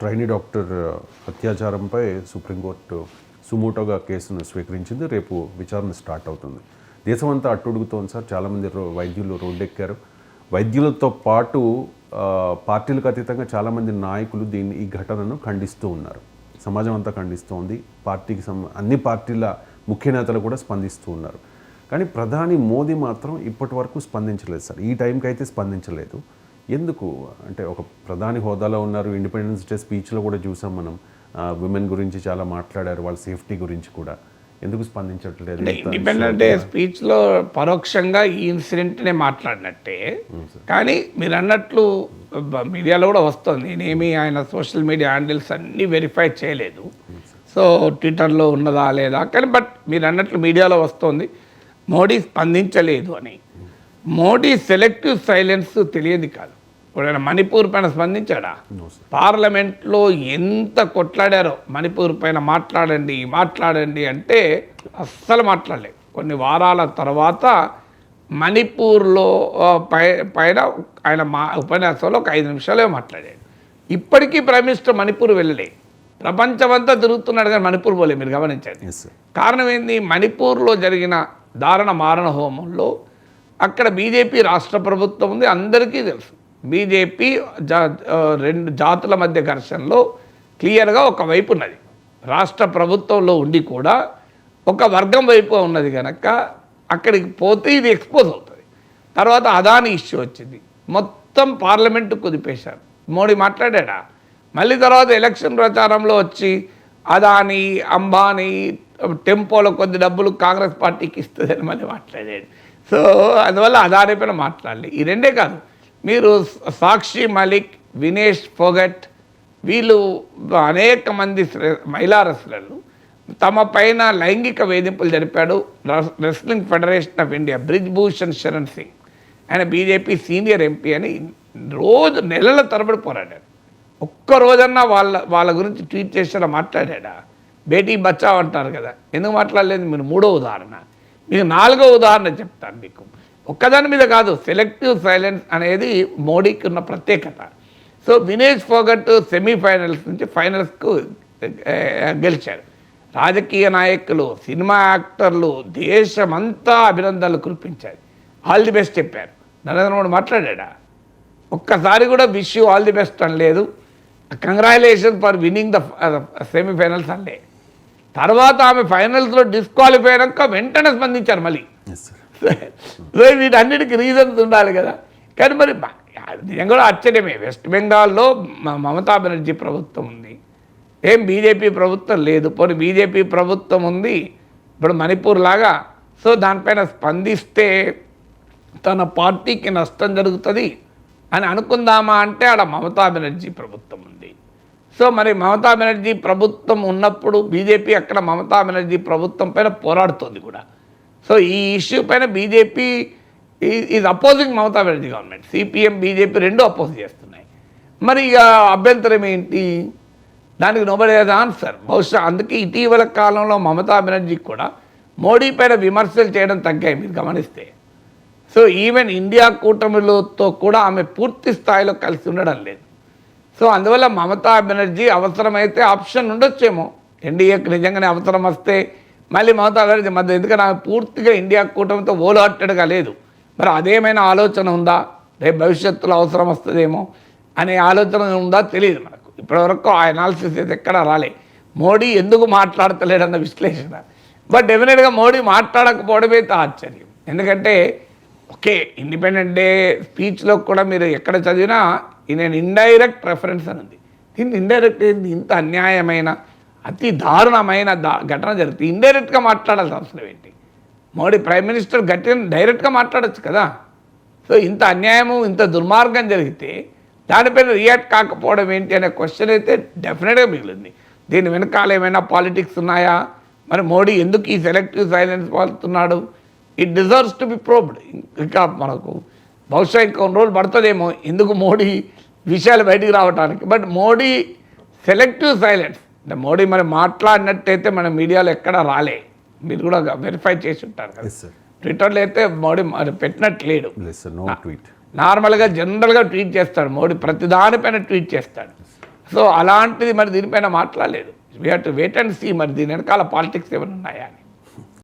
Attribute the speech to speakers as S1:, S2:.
S1: Trainee doctor అత్యాచారంపై supreme court సుమోటోగా కేసును స్వీకరించింది. రేపు విచారణ స్టార్ట్ అవుతుంది. దేశమంతా అట్టుడుగుతోంది సార్. చాలామంది వైద్యులు రోడ్డెక్కారు. వైద్యులతో పాటు పార్టీలకు అతీతంగా చాలామంది నాయకులు ఈ ఘటనను ఖండిస్తూ ఉన్నారు. సమాజం అంతా ఖండిస్తోంది. అన్ని పార్టీల ముఖ్య నేతలు కూడా స్పందిస్తూ ఉన్నారు. కానీ ప్రధాని మోదీ మాత్రం ఇప్పటి వరకు స్పందించలేదు సార్. ఈ టైంకి అయితే స్పందించలేదు. ఎందుకు అంటే ఒక ప్రధాని హోదాలో ఉన్నారు. ఇండిపెండెన్స్ డే స్పీచ్లో కూడా చూసాం మనం. విమెన్ గురించి చాలా మాట్లాడారు, వాళ్ళ సేఫ్టీ గురించి కూడా. ఎందుకు స్పందించట్లేదు?
S2: ఇండిపెండెన్స్ డే స్పీచ్లో పరోక్షంగా ఈ ఇన్సిడెంట్నే మాట్లాడినట్టే. కానీ మీరు అన్నట్లు మీడియాలో కూడా వస్తుంది. నేనేమి ఆయన సోషల్ మీడియా హ్యాండిల్స్ అన్నీ వెరిఫై చేయలేదు. సో ట్విట్టర్లో ఉన్నదా లేదా కానీ బట్ మీరు అన్నట్లు మీడియాలో వస్తుంది మోడీ స్పందించలేదు అని. మోడీ సెలెక్టివ్ సైలెన్స్ తెలియదు కాదు. ఇప్పుడు ఆయన మణిపూర్ పైన స్పందించాడా? పార్లమెంట్లో ఎంత కొట్లాడారో మణిపూర్ పైన మాట్లాడండి అంటే అస్సలు మాట్లాడలేదు. కొన్ని వారాల తర్వాత మణిపూర్లో పైన ఆయన ఉపన్యాసంలో ఒక 5 నిమిషాలే మాట్లాడాడు. ఇప్పటికీ ప్రైమ్ మినిస్టర్ మణిపూర్ వెళ్ళలే. ప్రపంచమంతా తిరుగుతున్నాడు కానీ మణిపూర్ పోలే. మీరు గమనించండి. కారణం ఏంది? మణిపూర్లో జరిగిన దారుణ మారణ హోమంలో అక్కడ బీజేపీ రాష్ట్ర ప్రభుత్వం ఉంది, అందరికీ తెలుసు. బీజేపీ 2 జాతుల మధ్య ఘర్షణలో క్లియర్గా ఒక వైపు ఉన్నది. రాష్ట్ర ప్రభుత్వంలో ఉండి కూడా ఒక వర్గం వైపు ఉన్నది కనుక అక్కడికి పోతే ఇది ఎక్స్పోజ్ అవుతుంది. తర్వాత అదాని ఇష్యూ వచ్చింది, మొత్తం పార్లమెంటు కుదిపేశారు. మోడీ మాట్లాడా? మళ్ళీ తర్వాత ఎలక్షన్ ప్రచారంలో వచ్చి అదాని అంబానీ టెంపోలో కొద్ది డబ్బులు కాంగ్రెస్ పార్టీకి ఇస్తుందని మళ్ళీ మాట్లాడాడు. సో అందువల్ల అదాని పైన మాట్లాడలేదు. ఈ రెండే కాదు, మీరు సాక్షి మలిక్, వినేష్ ఫోగట్ వీళ్ళు అనేక మంది మహిళా రెస్లర్లు తమ పైన లైంగిక వేధింపులు జరిపాడు. Wrestling federation of India Brij Bhushan Sharan Singh, ఆయన బీజేపీ సీనియర్ ఎంపీ అని రోజు నెలల తరబడి పోరాడాడు. ఒక్కరోజన్నా వాళ్ళ గురించి ట్వీట్ చేసేలా మాట్లాడా? బేటీ బచావ్ అంటారు కదా, ఎందుకు మాట్లాడలేదు? మీరు 3వ ఉదాహరణ. మీకు 4వ ఉదాహరణ చెప్తాను. మీకు ఒక్కదాని మీద కాదు, సెలెక్టివ్ సైలెన్స్ అనేది మోడీకి ఉన్న ప్రత్యేకత. సో వినేష్ ఫోగట్ సెమీఫైనల్స్ నుంచి ఫైనల్స్కు గెలిచారు. రాజకీయ నాయకులు, సినిమా యాక్టర్లు దేశమంతా అభినందనలు కురిపించారు. ఆల్ ది బెస్ట్ చెప్పారు. నరేంద్ర మోడీ మాట్లాడా? ఒక్కసారి కూడా wish you all the best అనలేదు. Congratulation for winning the semifinals అనలే. తర్వాత ఆమె ఫైనల్స్లో డిస్క్వాలిఫై అయ్యాక వెంటనే స్పందించారు మళ్ళీ. సో వీటన్నిటికీ రీజన్స్ ఉండాలి కదా. కానీ మరి నిజంగా కూడా ఆశ్చర్యమే. వెస్ట్ బెంగాల్లో మమతా బెనర్జీ ప్రభుత్వం ఉంది, ఏం బీజేపీ ప్రభుత్వం లేదు. పోనీ బీజేపీ ప్రభుత్వం ఉంది ఇప్పుడు మణిపూర్ లాగా. సో దానిపైన స్పందిస్తే తన పార్టీకి నష్టం జరుగుతుంది అని అనుకుందామా అంటే ఆడ మమతా బెనర్జీ ప్రభుత్వం ఉంది. సో మరి మమతా బెనర్జీ ప్రభుత్వం ఉన్నప్పుడు బీజేపీ అక్కడ మమతా బెనర్జీ ప్రభుత్వం పైన పోరాడుతుంది కూడా. సో ఈ ఇష్యూ పైన BJP is opposing Mamata Banerjee government. CPM BJP 2 oppose చేస్తున్నాయి. మరి ఇక అభ్యంతరం ఏంటి? దానికి నోబడీ హాజ్ ఆన్సర్. బహుశా అందుకే ఇటీవల కాలంలో మమతా బెనర్జీకి కూడా మోడీ పైన విమర్శలు చేయడం తగ్గాయి మీరు గమనిస్తే. సో ఈవెన్ ఇండియా కూటమిలతో కూడా ఆమె పూర్తి స్థాయిలో కలిసి ఉండడం లేదు. సో అందువల్ల మమతా బెనర్జీ అవసరమైతే ఆప్షన్ ఉండొచ్చేమో, ఎన్డీఏకి నిజంగానే అవసరం వస్తే మళ్ళీ మమతా బెనర్జీ మధ్య, ఎందుకంటే ఆమె పూర్తిగా ఇండియా కూటమితో ఓలాటెడ్గా లేదు. మరి అదేమైనా ఆలోచన ఉందా? రేపు భవిష్యత్తులో అవసరం వస్తుందేమో అనే ఆలోచన ఉందా తెలియదు మనకు. ఇప్పటివరకు ఆ అనాలిసిస్ అయితే ఎక్కడా రాలే. మోడీ ఎందుకు మాట్లాడతలేడన్న విశ్లేషణ. బట్ డెఫినెట్గా మోడీ మాట్లాడకపోవడమే ఆశ్చర్యం. ఎందుకంటే ఓకే, ఇండిపెండెంట్ డే స్పీచ్లో కూడా మీరు ఎక్కడ చదివినా నేను ఇండైరెక్ట్ రెఫరెన్స్ అని ఉంది. దీన్ని ఇండైరెక్ట్ ఏంటి? ఇంత అన్యాయమైన అతి దారుణమైన ఘటన జరుగుతుంది, ఇండైరెక్ట్గా మాట్లాడాల్సిన అవసరం ఏంటి? మోడీ ప్రైమ్ మినిస్టర్ గట్టిగా డైరెక్ట్గా మాట్లాడచ్చు కదా. సో ఇంత అన్యాయము, ఇంత దుర్మార్గం జరిగితే దానిపైన రియాక్ట్ కాకపోవడం ఏంటి అనే క్వశ్చన్ అయితే డెఫినెట్గా మిగిలింది. దీని వెనకాల ఏమైనా పాలిటిక్స్ ఉన్నాయా? మరి మోడీ ఎందుకు ఈ సెలెక్టివ్ సైలెన్స్ వాడుతున్నాడు? It deserves to be probed. ఇంకా మనకు బహుశా ఇంకొన్ని రోజులు పడుతుందేమో ఎందుకు మోడీ విషయాలు బయటికి రావడానికి. బట్ మోడీ సెలెక్టివ్ సైలెన్స్ అంటే మోడీ మరి మాట్లాడినట్టయితే మన మీడియాలో ఎక్కడా రాలే. మీరు కూడా వెరిఫై చేసి ఉంటారు కదా. ట్విట్టర్లో అయితే మోడీ పెట్టినట్టు లేడు. నార్మల్గా జనరల్గా ట్వీట్ చేస్తాడు మోడీ, ప్రతిదానిపైన ట్వీట్ చేస్తాడు. సో అలాంటిది మరి దీనిపైన మాట్లాడలేదు. We have to wait and see మరి దీని వెనకాల పాలిటిక్స్ ఏమైనా ఉన్నాయా అని.